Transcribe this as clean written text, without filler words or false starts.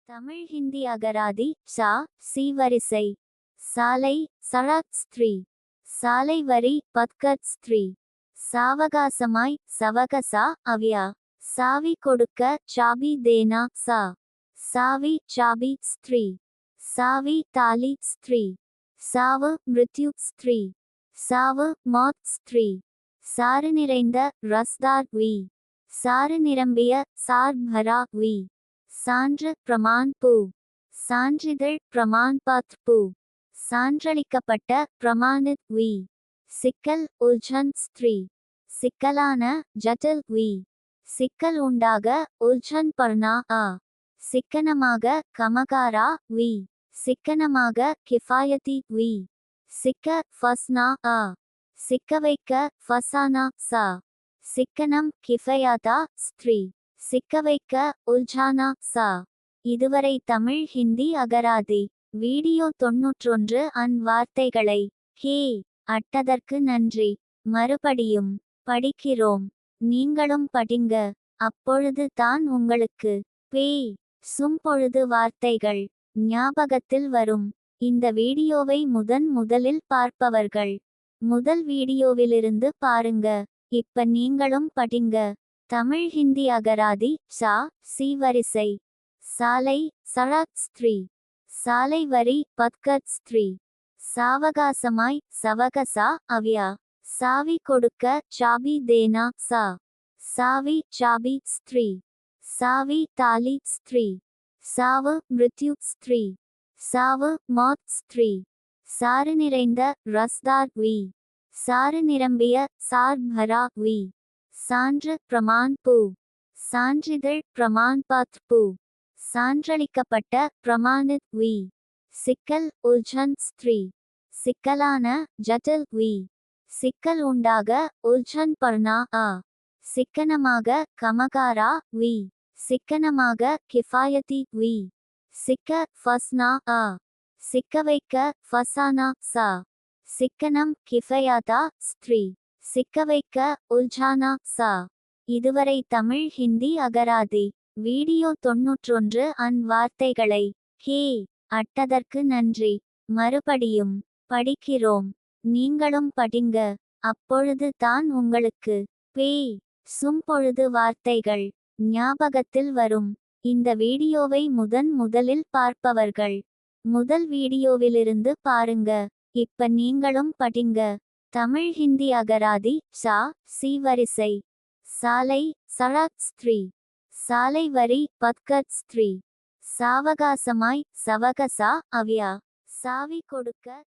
தமிழ் ஹிந்தி அகராதி சா சி வரிசை. சாலை சழாக் ஸ்திரீ. சாலை வரி பத்கத் ஸ்திரீ. சாவகாசமாய் சவகசா அவ்யா. சாவி கொடுக்க சாபி தேனா சா. சாவி சாபி ஸ்திரீ. சாவி தாலி ஸ்திரீ. சாவு மிருத்யு ஸ்திரீ. சாவு மௌத் ஸ்திரீ. சாறு நிறைந்த ரஸ்தார் வி. சாறு நிரம்பிய சார் பரா வி. சான்று பிரமான் பூ. சான்றிதழ் பிரமான் பத்ர் பூ. சான்றளிக்கப்பட்ட பிரமாணித் வி. சிக்கல் உல்झन ஸ்திரீ. சிக்கலான ஜட்டில் வி. சிக்கல் உண்டாக உல்झन பர்னா அ. சிக்கனமாக கமகாரா வி. சிக்கனமாக கிஃபாயதி வி. சிக்க ஃபஸ்னா அ. சிக்க வைக்க ஃபசானா சா. சிக்கனம் கிஃபயாதா ஸ்திரீ. சிக்க வைக்க உல்झाना சா. இதுவரை தமிழ் ஹிந்தி அகராதி வீடியோ 91 அன் வார்த்தைகளை ஹே அட்டதற்கு நன்றி. மறுபடியும் படிக்கிறோம். நீங்களும் படிங்க. அப்பொழுது தான் உங்களுக்கு பேய் சும்பொழுது வார்த்தைகள் ஞாபகத்தில் வரும். இந்த வீடியோவை முதலில் பார்ப்பவர்கள் முதல் வீடியோவிலிருந்து பாருங்க. இப்ப நீங்களும் படிங்க. தமிழ் ஹிந்தி அகராதி சா சி வரிசை. சாலை சழாக் ஸ்திரீ. சாலை வரி பத்கத் ஸ்திரீ. சாவகாசமாய் சவகசா அவ்யா. சாவி கொடுக்க சாபி தேனா சா. சாவி சாபி ஸ்திரீ. சாவி தாலி ஸ்திரீ. சாவு மிருத்யு ஸ்திரீ. சாவு மௌத் ஸ்திரீ. சாறு நிறைந்த ரஸ்தார் வி. சாறு நிரம்பிய சார் பரா வி. சான்று பிரமான் பூ. சான்றிதழ் பிரமான் பத்ர் பூ. சான்றளிக்கப்பட்ட பிரமாணித் வி. சிக்கல் உல்झन ஸ்திரீ. சிக்கலான ஜட்டில் வி. சிக்கல் உண்டாக உல்झन பர்னா அ. சிக்கனமாக கமகாரா வி. சிக்கனமாக கிஃபாயதி வி. சிக்க ஃபஸ்னா அ. சிக்க வைக்க ஃபசானா சா. சிக்கனம் கிஃபயாதா ஸ்திரீ. சிக்க வைக்க உல்झाना சா. இதுவரை தமிழ் ஹிந்தி அகராதி வீடியோ 91 அன் வார்த்தைகளை ஹே அட்டதற்கு நன்றி. மறுபடியும் படிக்கிறோம். நீங்களும் படிங்க. அப்பொழுது தான் உங்களுக்கு பேய் சும்பொழுது வார்த்தைகள் ஞாபகத்தில் வரும். இந்த வீடியோவை முதலில் பார்ப்பவர்கள் முதல் வீடியோவிலிருந்து பாருங்க. இப்ப நீங்களும் படிங்க. தமிழ் ஹிந்தி அகராதி சா சி வரிசை. சாலை சழாக் ஸ்திரீ. சாலை வரி பத்கத் ஸ்திரீ. சாவகாசமாய் சவகசா அவ்யா. சாவி கொடுக்க